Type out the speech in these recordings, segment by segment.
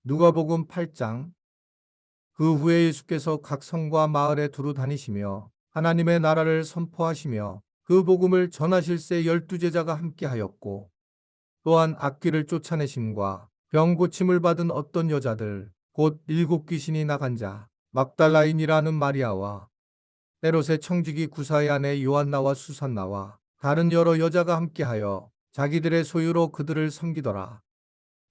누가복음 8장. 그 후에 예수께서 각 성과 마을에 두루 다니시며 하나님의 나라를 선포하시며 그 복음을 전하실새 12제자가 함께하였고, 또한 악귀를 쫓아내심과 병 고침을 받은 어떤 여자들 곧 7귀신이 나간 자 막달라인이라는 마리아와 헤롯의 청지기 구사의 아내 요한나와 수산나와 다른 여러 여자가 함께하여 자기들의 소유로 그들을 섬기더라.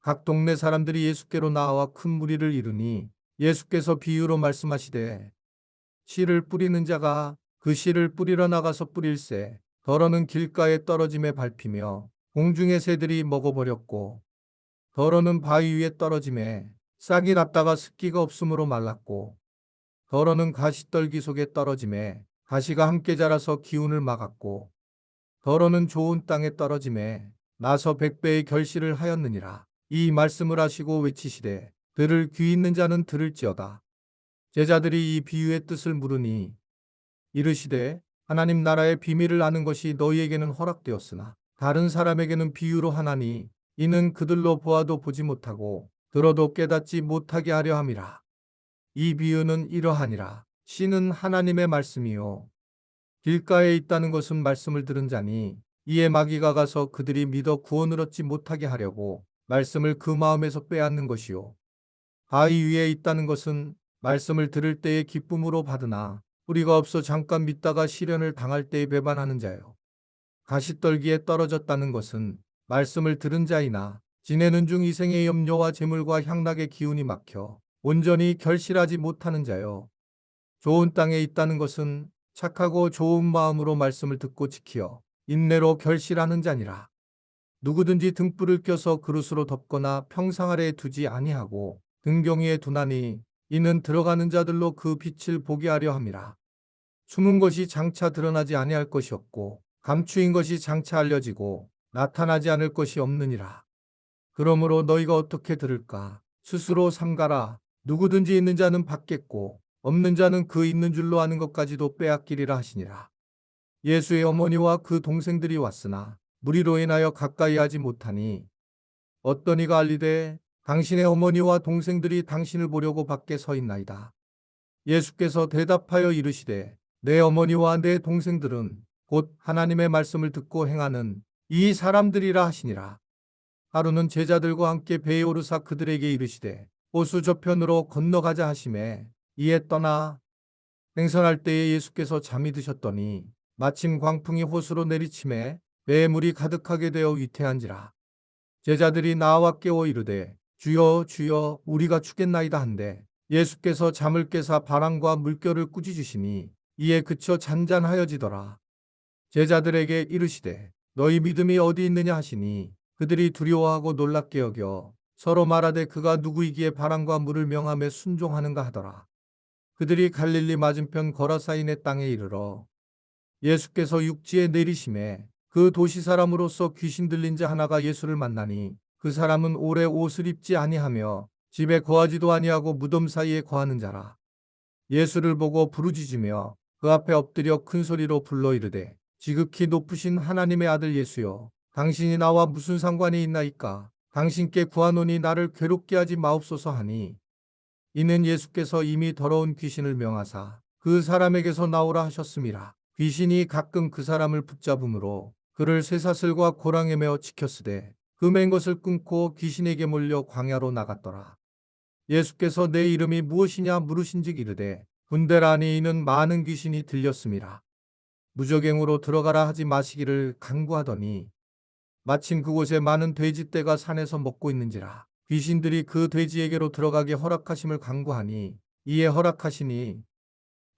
각 동네 사람들이 예수께로 나와 큰 무리를 이루니 예수께서 비유로 말씀하시되, 씨를 뿌리는 자가 그 씨를 뿌리러 나가서 뿌릴새 더러는 길가에 떨어짐에 밟히며 공중의 새들이 먹어버렸고, 더러는 바위 위에 떨어짐에 싹이 났다가 습기가 없으므로 말랐고, 더러는 가시떨기 속에 떨어짐에 가시가 함께 자라서 기운을 막았고, 더러는 좋은 땅에 떨어짐에 나서 100배의 결실을 하였느니라. 이 말씀을 하시고 외치시되, 들을 귀 있는 자는 들을지어다. 제자들이 이 비유의 뜻을 물으니 이르시되, 하나님 나라의 비밀을 아는 것이 너희에게는 허락되었으나 다른 사람에게는 비유로 하나니, 이는 그들로 보아도 보지 못하고 들어도 깨닫지 못하게 하려 함이라. 이 비유는 이러하니라. 씨는 하나님의 말씀이요 길가에 있다는 것은 말씀을 들은 자니, 이에 마귀가 가서 그들이 믿어 구원을 얻지 못하게 하려고 말씀을 그 마음에서 빼앗는 것이요, 바위 위에 있다는 것은 말씀을 들을 때에 기쁨으로 받으나 뿌리가 없어 잠깐 믿다가 시련을 당할 때에 배반하는 자요. 가시떨기에 떨어졌다는 것은 말씀을 들은 자이나 지내는 중 이생의 염려와 재물과 향락의 기운이 막혀 온전히 결실하지 못하는 자요. 좋은 땅에 있다는 것은 착하고 좋은 마음으로 말씀을 듣고 지키어 인내로 결실하는 자니라. 누구든지 등불을 껴서 그릇으로 덮거나 평상 아래에 두지 아니하고 등경위에 두나니, 이는 들어가는 자들로 그 빛을 보게 하려 함이라. 숨은 것이 장차 드러나지 아니할 것이었고 감추인 것이 장차 알려지고 나타나지 않을 것이 없느니라. 그러므로 너희가 어떻게 들을까? 스스로 삼가라. 누구든지 있는 자는 받겠고 없는 자는 그 있는 줄로 아는 것까지도 빼앗기리라 하시니라. 예수의 어머니와 그 동생들이 왔으나 무리로 인하여 가까이 하지 못하니, 어떤 이가 알리되, 당신의 어머니와 동생들이 당신을 보려고 밖에 서 있나이다. 예수께서 대답하여 이르시되, 내 어머니와 내 동생들은 곧 하나님의 말씀을 듣고 행하는 이 사람들이라 하시니라. 하루는 제자들과 함께 배에 오르사 그들에게 이르시되, 호수 저편으로 건너가자 하시매, 이에 떠나 행선할 때에 예수께서 잠이 드셨더니 마침 광풍이 호수로 내리침에 배에 물이 가득하게 되어 위태한지라. 제자들이 나와 깨워 이르되, 주여 주여 우리가 죽겠나이다 한데, 예수께서 잠을 깨사 바람과 물결을 꾸짖으시니 이에 그쳐 잔잔하여지더라. 제자들에게 이르시되, 너희 믿음이 어디 있느냐 하시니, 그들이 두려워하고 놀랍게 여겨 서로 말하되 그가 누구이기에 바람과 물을 명함에 순종하는가 하더라. 그들이 갈릴리 맞은편 거라사인의 땅에 이르러 예수께서 육지에 내리심에 그 도시 사람으로서 귀신 들린 자 하나가 예수를 만나니, 그 사람은 오래 옷을 입지 아니하며 집에 거하지도 아니하고 무덤 사이에 거하는 자라. 예수를 보고 부르짖으며 그 앞에 엎드려 큰 소리로 불러 이르되, 지극히 높으신 하나님의 아들 예수여, 당신이 나와 무슨 상관이 있나이까? 당신께 구하노니 나를 괴롭게 하지 마옵소서 하니, 이는 예수께서 이미 더러운 귀신을 명하사 그 사람에게서 나오라 하셨음이라. 귀신이 가끔 그 사람을 붙잡음으로 그를 쇠사슬과 고랑에 매어 지켰으되, 그 맨 것을 끊고 귀신에게 몰려 광야로 나갔더라. 예수께서 내 이름이 무엇이냐 물으신즉 이르되, 분대라니, 이는 많은 귀신이 들렸음이라. 무저갱으로 들어가라 하지 마시기를 간구하더니, 마침 그곳에 많은 돼지떼가 산에서 먹고 있는지라. 귀신들이 그 돼지에게로 들어가게 허락하심을 간구하니, 이에 허락하시니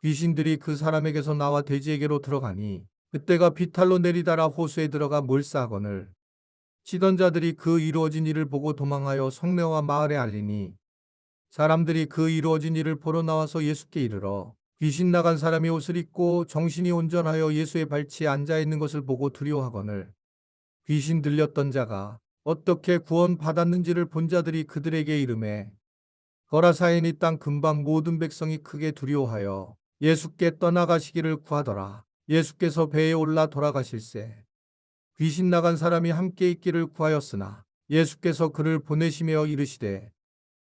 귀신들이 그 사람에게서 나와 돼지에게로 들어가니, 그때가 비탈로 내리다라 호수에 들어가 몰사하거늘 치던 자들이 그 이루어진 일을 보고 도망하여 성내와 마을에 알리니, 사람들이 그 이루어진 일을 보러 나와서 예수께 이르러 귀신 나간 사람이 옷을 입고 정신이 온전하여 예수의 발치에 앉아 있는 것을 보고 두려워하거늘, 귀신 들렸던 자가 어떻게 구원받았는지를 본 자들이 그들에게 이르매, 거라사인이 땅 근방 모든 백성이 크게 두려워하여 예수께 떠나가시기를 구하더라. 예수께서 배에 올라 돌아가실새 귀신 나간 사람이 함께 있기를 구하였으나 예수께서 그를 보내시며 이르시되,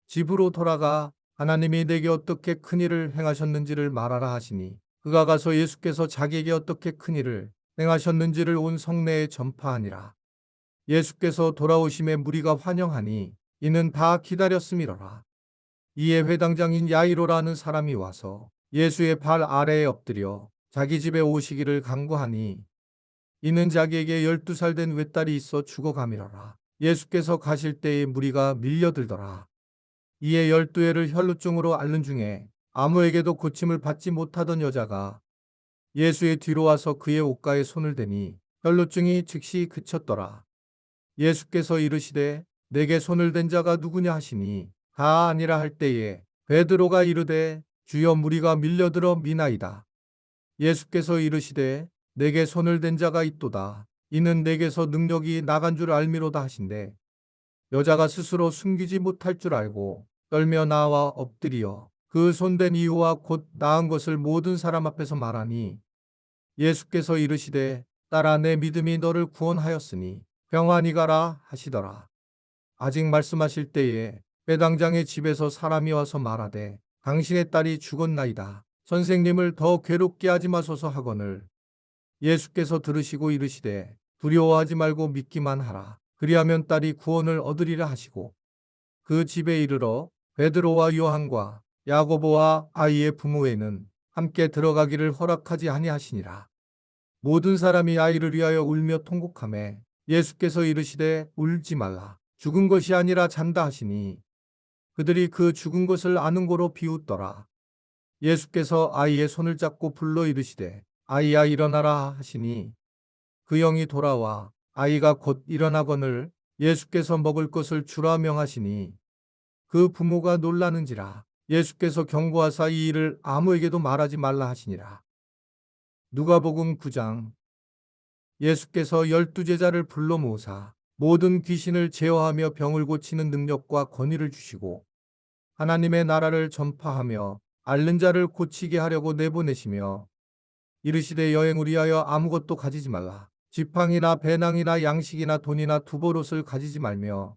집으로 돌아가 하나님이 내게 어떻게 큰 일을 행하셨는지를 말하라 하시니 그가 가서 예수께서 자기에게 어떻게 큰 일을 행하셨는지를 온 성내에 전파하니라. 예수께서 돌아오심에 무리가 환영하니 이는 다 기다렸음이로라. 이에 회당장인 야이로라는 사람이 와서 예수의 발 아래에 엎드려 자기 집에 오시기를 간구하니 이는 자기에게 12살 된 외딸이 있어 죽어감이로라. 예수께서 가실 때에 무리가 밀려들더라. 이에 12해를 혈루증으로 앓는 중에 아무에게도 고침을 받지 못하던 여자가 예수의 뒤로 와서 그의 옷가에 손을 대니 혈루증이 즉시 그쳤더라. 예수께서 이르시되 내게 손을 댄 자가 누구냐 하시니 다 아니라 할 때에 베드로가 이르되 주여 무리가 밀려들어 미나이다. 예수께서 이르시되 내게 손을 댄 자가 있도다. 이는 내게서 능력이 나간 줄 알미로다 하신대 여자가 스스로 숨기지 못할 줄 알고 떨며 나와 엎드리어 그 손댄 이유와 곧 나은 것을 모든 사람 앞에서 말하니 예수께서 이르시되 딸아 내 믿음이 너를 구원하였으니 평안히 가라 하시더라. 아직 말씀하실 때에 회당장의 집에서 사람이 와서 말하되 당신의 딸이 죽었나이다. 선생님을 더 괴롭게 하지 마소서 하거늘 예수께서 들으시고 이르시되 두려워하지 말고 믿기만 하라. 그리하면 딸이 구원을 얻으리라 하시고 그 집에 이르러 베드로와 요한과 야고보와 아이의 부모에는 함께 들어가기를 허락하지 아니하시니라. 모든 사람이 아이를 위하여 울며 통곡하매 예수께서 이르시되 울지 말라. 죽은 것이 아니라 잔다 하시니 그들이 그 죽은 것을 아는 고로 비웃더라. 예수께서 아이의 손을 잡고 불러 이르시되 아이야 일어나라 하시니 그 영이 돌아와 아이가 곧 일어나거늘 예수께서 먹을 것을 주라 명하시니 그 부모가 놀라는지라. 예수께서 경고하사 이 일을 아무에게도 말하지 말라 하시니라. 누가복음 9장. 예수께서 12제자를 불러 모으사 모든 귀신을 제어하며 병을 고치는 능력과 권위를 주시고 하나님의 나라를 전파하며 앓는 자를 고치게 하려고 내보내시며 이르시되 여행을 위하여 아무것도 가지지 말라. 지팡이나 배낭이나 양식이나 돈이나 두보롯을 가지지 말며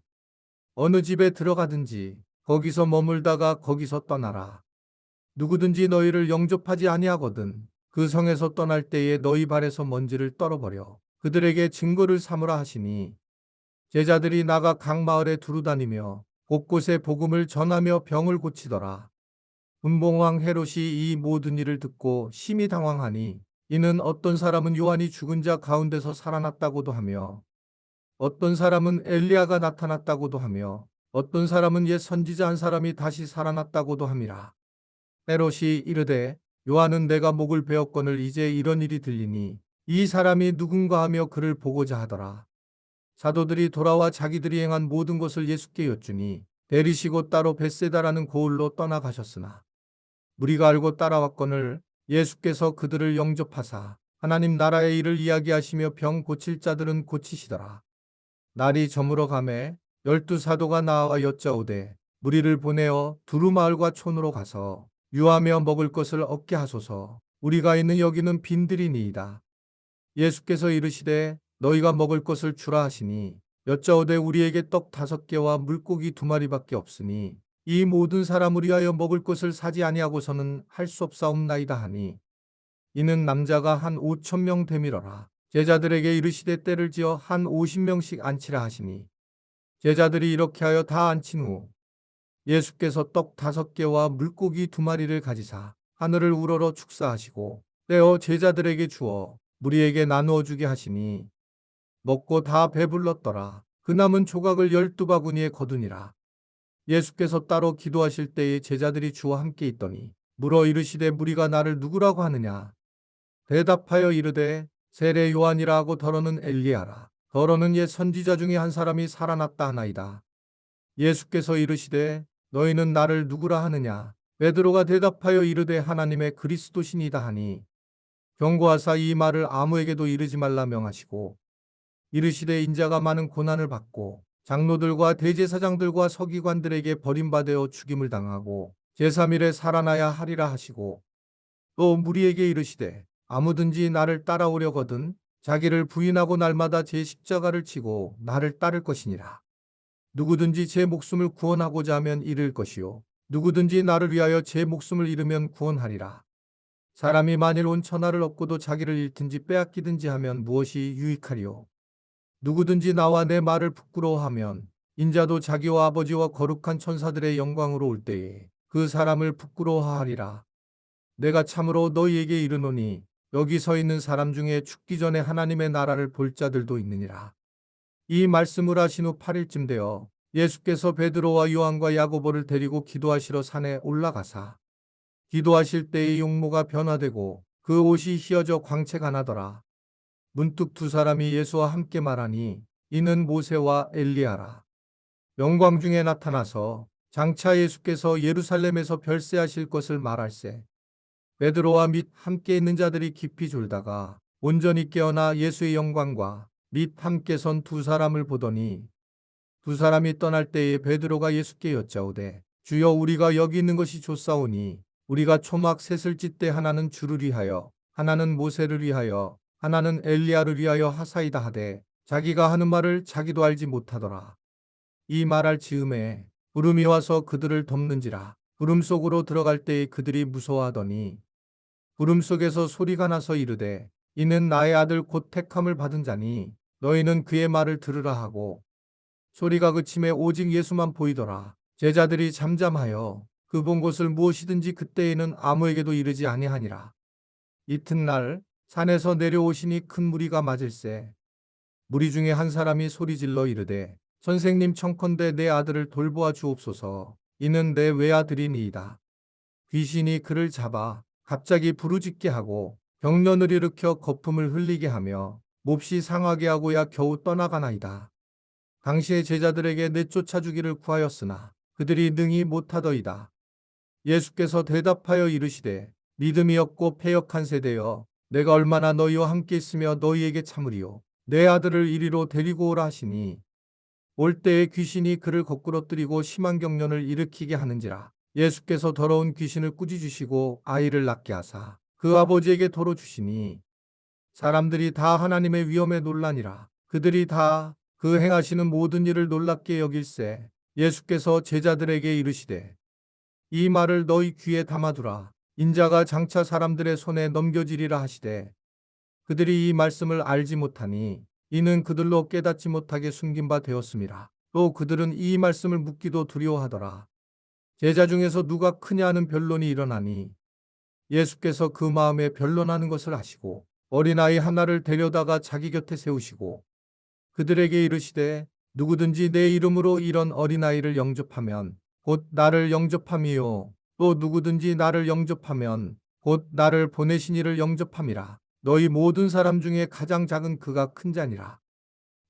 어느 집에 들어가든지 거기서 머물다가 거기서 떠나라. 누구든지 너희를 영접하지 아니하거든 그 성에서 떠날 때에 너희 발에서 먼지를 떨어버려 그들에게 증거를 삼으라 하시니 제자들이 나가 각 마을에 두루다니며 곳곳에 복음을 전하며 병을 고치더라. 분봉왕 헤롯이 이 모든 일을 듣고 심히 당황하니 이는 어떤 사람은 요한이 죽은 자 가운데서 살아났다고도 하며 어떤 사람은 엘리야가 나타났다고도 하며 어떤 사람은 옛 선지자 한 사람이 다시 살아났다고도 함이라. 헤롯이 이르되 요한은 내가 목을 베었거늘 이제 이런 일이 들리니 이 사람이 누군가 하며 그를 보고자 하더라. 사도들이 돌아와 자기들이 행한 모든 것을 예수께 여쭈니 데리시고 따로 벳세다라는 고을로 떠나가셨으나 무리가 알고 따라왔거늘 예수께서 그들을 영접하사 하나님 나라의 일을 이야기하시며 병 고칠 자들은 고치시더라. 날이 저물어 가매 12사도가 나와 여짜오되 무리를 보내어 두루마을과 촌으로 가서 유하며 먹을 것을 얻게 하소서. 우리가 있는 여기는 빈들이니이다. 예수께서 이르시되 너희가 먹을 것을 주라 하시니 여짜오되 우리에게 떡 5개와 물고기 2마리밖에 없으니 이 모든 사람을 위하여 먹을 것을 사지 아니하고서는 할 수 없사옵나이다 하니 이는 남자가 한 5,000명 되밀어라. 제자들에게 이르시되 때를 지어 한 50명씩 앉히라 하시니 제자들이 이렇게 하여 다 앉힌 후 예수께서 떡 5개와 물고기 2마리를 가지사 하늘을 우러러 축사하시고 떼어 제자들에게 주어 무리에게 나누어 주게 하시니 먹고 다 배불렀더라. 그 남은 조각을 12바구니에 거두니라. 예수께서 따로 기도하실 때에 제자들이 주와 함께 있더니 물어 이르시되 무리가 나를 누구라고 하느냐. 대답하여 이르되 세례 요한이라 하고 더러는 엘리야라. 더러는 옛 선지자 중에 한 사람이 살아났다 하나이다. 예수께서 이르시되 너희는 나를 누구라 하느냐. 베드로가 대답하여 이르되 하나님의 그리스도시니이다 하니 경고하사 이 말을 아무에게도 이르지 말라 명하시고 이르시되 인자가 많은 고난을 받고 장로들과 대제사장들과 서기관들에게 버림받아 죽임을 당하고 제3일에 살아나야 하리라 하시고 또 무리에게 이르시되 아무든지 나를 따라오려거든 자기를 부인하고 날마다 제 십자가를 치고 나를 따를 것이니라. 누구든지 제 목숨을 구원하고자 하면 잃을 것이요 누구든지 나를 위하여 제 목숨을 잃으면 구원하리라. 사람이 만일 온 천하를 얻고도 자기를 잃든지 빼앗기든지 하면 무엇이 유익하리요? 누구든지 나와 내 말을 부끄러워하면 인자도 자기와 아버지와 거룩한 천사들의 영광으로 올 때에 그 사람을 부끄러워하리라. 내가 참으로 너희에게 이르노니 여기 서 있는 사람 중에 죽기 전에 하나님의 나라를 볼 자들도 있느니라. 이 말씀을 하신 후 8일쯤 되어 예수께서 베드로와 요한과 야고보를 데리고 기도하시러 산에 올라가사 기도하실 때의 용모가 변화되고 그 옷이 휘어져 광채가 나더라. 문득 두 사람이 예수와 함께 말하니 이는 모세와 엘리야라. 영광 중에 나타나서 장차 예수께서 예루살렘에서 별세하실 것을 말할세. 베드로와 및 함께 있는 자들이 깊이 졸다가 온전히 깨어나 예수의 영광과 및 함께 선 두 사람을 보더니 두 사람이 떠날 때에 베드로가 예수께 여짜오되 주여 우리가 여기 있는 것이 좋사오니 우리가 초막 셋을 찢되 하나는 주를 위하여 하나는 모세를 위하여 하나는 엘리야를 위하여 하사이다 하되 자기가 하는 말을 자기도 알지 못하더라. 이 말할 즈음에 구름이 와서 그들을 덮는지라. 구름 속으로 들어갈 때에 그들이 무서워하더니 구름 속에서 소리가 나서 이르되 이는 나의 아들 곧 택함을 받은 자니 너희는 그의 말을 들으라 하고 소리가 그침에 오직 예수만 보이더라. 제자들이 잠잠하여 그 본 것을 무엇이든지 그때에는 아무에게도 이르지 아니하니라. 이튿날 산에서 내려오시니 큰 무리가 맞을세. 무리 중에 한 사람이 소리질러 이르되 선생님 청컨대 내 아들을 돌보아 주옵소서. 이는 내 외아들이니이다. 귀신이 그를 잡아 갑자기 부르짖게 하고 경련을 일으켜 거품을 흘리게 하며 몹시 상하게 하고야 겨우 떠나가나이다. 당시에 제자들에게 내쫓아 주기를 구하였으나 그들이 능히 못하더이다. 예수께서 대답하여 이르시되 믿음이 없고 패역한 세대여 내가 얼마나 너희와 함께 있으며 너희에게 참으리요. 내 아들을 이리로 데리고 오라 하시니 올 때에 귀신이 그를 거꾸로 뜨리고 심한 경련을 일으키게 하는지라. 예수께서 더러운 귀신을 꾸짖으시고 아이를 낳게 하사 그 아버지에게 도로 주시니 사람들이 다 하나님의 위엄에 놀라니라. 그들이 다 그 행하시는 모든 일을 놀랍게 여길세. 예수께서 제자들에게 이르시되 이 말을 너희 귀에 담아두라. 인자가 장차 사람들의 손에 넘겨지리라 하시되 그들이 이 말씀을 알지 못하니 이는 그들로 깨닫지 못하게 숨긴 바 되었음이라. 또 그들은 이 말씀을 묻기도 두려워하더라. 제자 중에서 누가 크냐 하는 변론이 일어나니 예수께서 그 마음에 변론하는 것을 아시고 어린아이 하나를 데려다가 자기 곁에 세우시고 그들에게 이르시되 누구든지 내 이름으로 이런 어린아이를 영접하면 곧 나를 영접함이요 또 누구든지 나를 영접하면 곧 나를 보내신 이를 영접함이라. 너희 모든 사람 중에 가장 작은 그가 큰 자니라.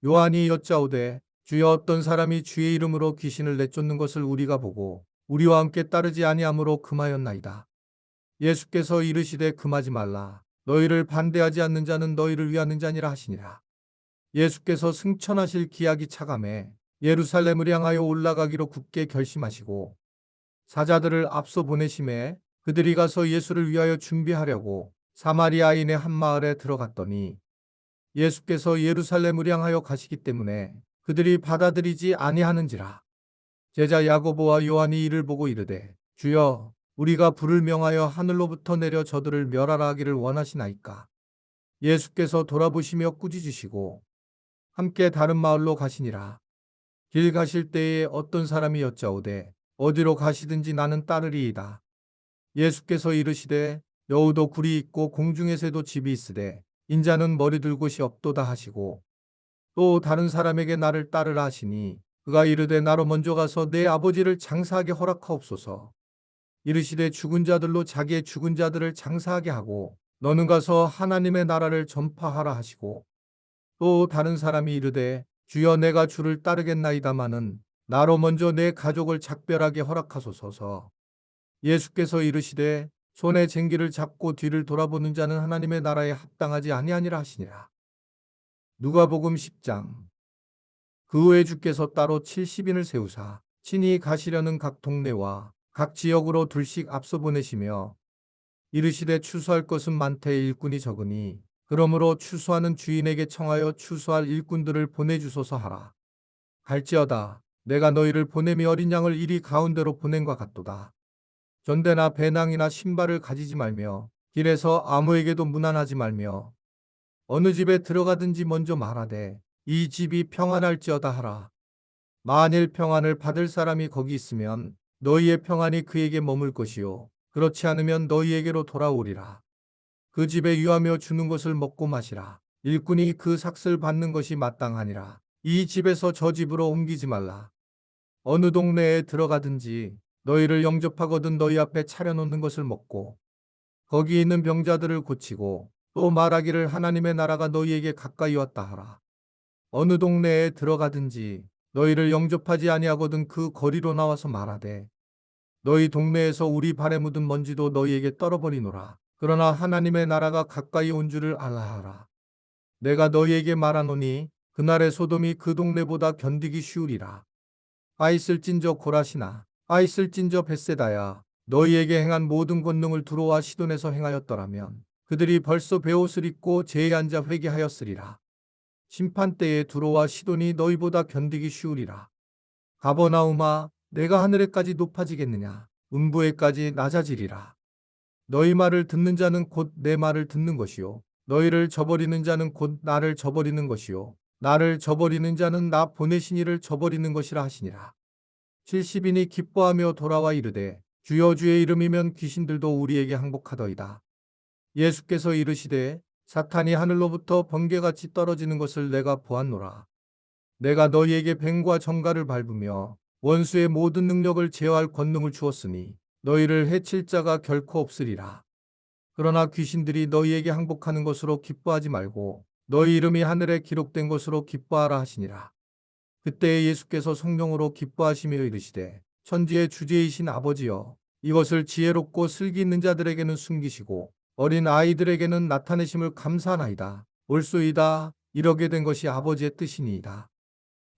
요한이 여짜오되 주여 어떤 사람이 주의 이름으로 귀신을 내쫓는 것을 우리가 보고 우리와 함께 따르지 아니하므로 금하였나이다. 예수께서 이르시되 금하지 말라. 너희를 반대하지 않는 자는 너희를 위하는 자니라 하시니라. 예수께서 승천하실 기약이 차감해 예루살렘을 향하여 올라가기로 굳게 결심하시고 사자들을 앞서 보내심에 그들이 가서 예수를 위하여 준비하려고 사마리아인의 한 마을에 들어갔더니 예수께서 예루살렘을 향하여 가시기 때문에 그들이 받아들이지 아니하는지라. 제자 야고보와 요한이 이를 보고 이르되 주여 우리가 불을 명하여 하늘로부터 내려 저들을 멸하라 하기를 원하시나이까. 예수께서 돌아보시며 꾸짖으시고 함께 다른 마을로 가시니라. 길 가실 때에 어떤 사람이 여짜오되 어디로 가시든지 나는 따르리이다. 예수께서 이르시되 여우도 굴이 있고 공중의 새도 집이 있으되 인자는 머리 둘 곳이 없도다 하시고 또 다른 사람에게 나를 따르라 하시니 그가 이르되 나로 먼저 가서 내 아버지를 장사하게 허락하옵소서. 이르시되 죽은 자들로 자기의 죽은 자들을 장사하게 하고 너는 가서 하나님의 나라를 전파하라 하시고 또 다른 사람이 이르되 주여 내가 주를 따르겠나이다마는 나로 먼저 내 가족을 작별하게 허락하소서. 예수께서 이르시되 손에 쟁기를 잡고 뒤를 돌아보는 자는 하나님의 나라에 합당하지 아니하니라 하시니라. 누가복음 10장. 그 후에 주께서 따로 70인을 세우사 친히 가시려는 각 동네와 각 지역으로 둘씩 앞서 보내시며 이르시되 추수할 것은 많되 일꾼이 적으니 그러므로 추수하는 주인에게 청하여 추수할 일꾼들을 보내주소서 하라. 갈지어다 내가 너희를 보냄이 어린 양을 이리 가운데로 보낸과 같도다. 전대나 배낭이나 신발을 가지지 말며 길에서 아무에게도 문안하지 말며 어느 집에 들어가든지 먼저 말하되 이 집이 평안할지어다 하라. 만일 평안을 받을 사람이 거기 있으면 너희의 평안이 그에게 머물 것이요 그렇지 않으면 너희에게로 돌아오리라. 그 집에 유하며 주는 것을 먹고 마시라. 일꾼이 그 삭슬 받는 것이 마땅하니라. 이 집에서 저 집으로 옮기지 말라. 어느 동네에 들어가든지 너희를 영접하거든 너희 앞에 차려놓는 것을 먹고 거기 있는 병자들을 고치고 또 말하기를 하나님의 나라가 너희에게 가까이 왔다 하라. 어느 동네에 들어가든지 너희를 영접하지 아니하거든 그 거리로 나와서 말하되 너희 동네에서 우리 발에 묻은 먼지도 너희에게 떨어버리노라. 그러나 하나님의 나라가 가까이 온 줄을 알라 하라. 내가 너희에게 말하노니 그날의 소돔이 그 동네보다 견디기 쉬우리라. 아이쓸진저 고라시나 아이쓸진저 벳세다야 너희에게 행한 모든 권능을 두로와 시돈에서 행하였더라면 그들이 벌써 베옷을 입고 제에 앉아 회개하였으리라. 심판때에 두로와 시돈이 너희보다 견디기 쉬우리라. 가버나움아 내가 하늘에까지 높아지겠느냐 음부에까지 낮아지리라. 너희 말을 듣는 자는 곧 내 말을 듣는 것이요 너희를 저버리는 자는 곧 나를 저버리는 것이요 나를 저버리는 자는 나 보내신 이를 저버리는 것이라 하시니라. 70인이 기뻐하며 돌아와 이르되 주여 주의 이름이면 귀신들도 우리에게 항복하더이다. 예수께서 이르시되 사탄이 하늘로부터 번개같이 떨어지는 것을 내가 보았노라. 내가 너희에게 뱀과 정갈을 밟으며 원수의 모든 능력을 제어할 권능을 주었으니 너희를 해칠 자가 결코 없으리라. 그러나 귀신들이 너희에게 항복하는 것으로 기뻐하지 말고 너희 이름이 하늘에 기록된 것으로 기뻐하라 하시니라. 그때 예수께서 성령으로 기뻐하시며 이르시되 천지의 주제이신 아버지여 이것을 지혜롭고 슬기 있는 자들에게는 숨기시고 어린 아이들에게는 나타내심을 감사하나이다. 옳소이다. 이러게 된 것이 아버지의 뜻이니이다.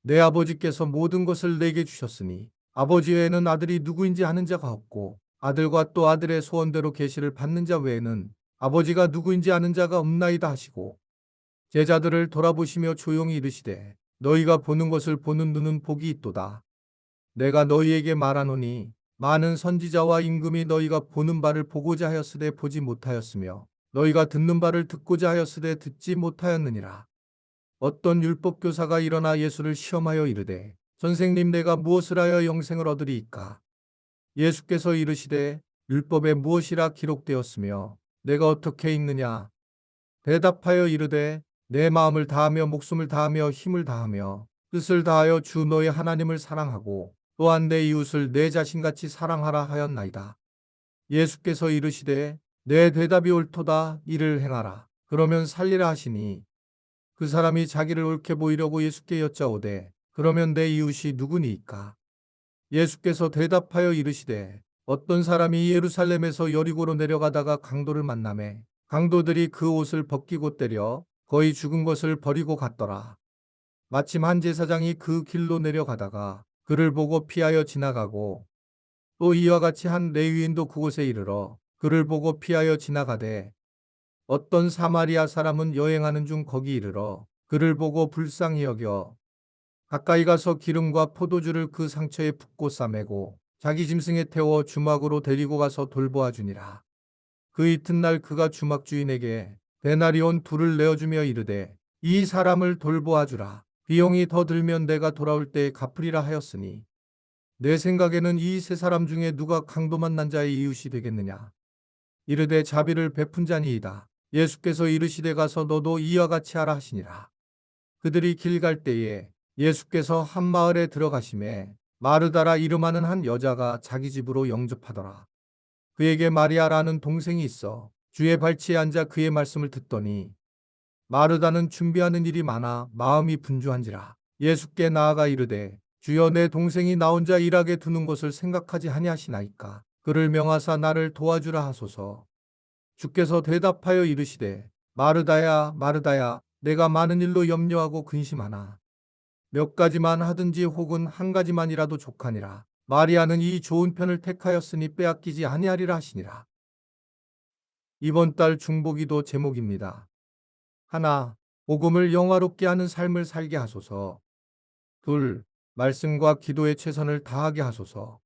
내 아버지께서 모든 것을 내게 주셨으니 아버지 외에는 아들이 누구인지 아는 자가 없고 아들과 또 아들의 소원대로 계시를 받는 자 외에는 아버지가 누구인지 아는 자가 없나이다 하시고 제자들을 돌아보시며 조용히 이르시되 너희가 보는 것을 보는 눈은 복이 있도다. 내가 너희에게 말하노니 많은 선지자와 임금이 너희가 보는 바를 보고자 하였으되 보지 못하였으며 너희가 듣는 바를 듣고자 하였으되 듣지 못하였느니라. 어떤 율법교사가 일어나 예수를 시험하여 이르되 선생님 내가 무엇을 하여 영생을 얻으리이까? 예수께서 이르시되 율법에 무엇이라 기록되었으며 내가 어떻게 읽느냐? 대답하여 이르되 내 마음을 다하며 목숨을 다하며 힘을 다하며 뜻을 다하여 주 너의 하나님을 사랑하고 또한 내 이웃을 내 자신같이 사랑하라 하였나이다. 예수께서 이르시되 내 대답이 옳도다 이를 행하라. 그러면 살리라 하시니 그 사람이 자기를 옳게 보이려고 예수께 여짜오되 그러면 내 이웃이 누구니이까? 예수께서 대답하여 이르시되 어떤 사람이 예루살렘에서 여리고로 내려가다가 강도를 만나매 강도들이 그 옷을 벗기고 때려 거의 죽은 것을 버리고 갔더라. 마침 한 제사장이 그 길로 내려가다가 그를 보고 피하여 지나가고 또 이와 같이 한 레위인도 그곳에 이르러 그를 보고 피하여 지나가되 어떤 사마리아 사람은 여행하는 중 거기 이르러 그를 보고 불쌍히 여겨 가까이 가서 기름과 포도주를 그 상처에 붓고 싸매고 자기 짐승에 태워 주막으로 데리고 가서 돌보아 주니라. 그 이튿날 그가 주막 주인에게 데나리온 둘을 내어주며 이르되 이 사람을 돌보아 주라. 비용이 더 들면 내가 돌아올 때에 갚으리라 하였으니 내 생각에는 이 세 사람 중에 누가 강도 만난 자의 이웃이 되겠느냐. 이르되 자비를 베푼 자니이다. 예수께서 이르시되 가서 너도 이와 같이 하라 하시니라. 그들이 길 갈 때에 예수께서 한 마을에 들어가심에 마르다라 이름하는 한 여자가 자기 집으로 영접하더라. 그에게 마리아라는 동생이 있어 주의 발치에 앉아 그의 말씀을 듣더니 마르다는 준비하는 일이 많아 마음이 분주한지라. 예수께 나아가 이르되 주여 내 동생이 나 혼자 일하게 두는 것을 생각하지 아니하시나이까. 그를 명하사 나를 도와주라 하소서. 주께서 대답하여 이르시되 마르다야 마르다야 내가 많은 일로 염려하고 근심하나 몇 가지만 하든지 혹은 한 가지만이라도 족하니라. 마리아는 이 좋은 편을 택하였으니 빼앗기지 아니하리라 하시니라. 이번 달 중보기도 제목입니다. 하나, 복음을 영화롭게 하는 삶을 살게 하소서. 둘, 말씀과 기도에 최선을 다하게 하소서.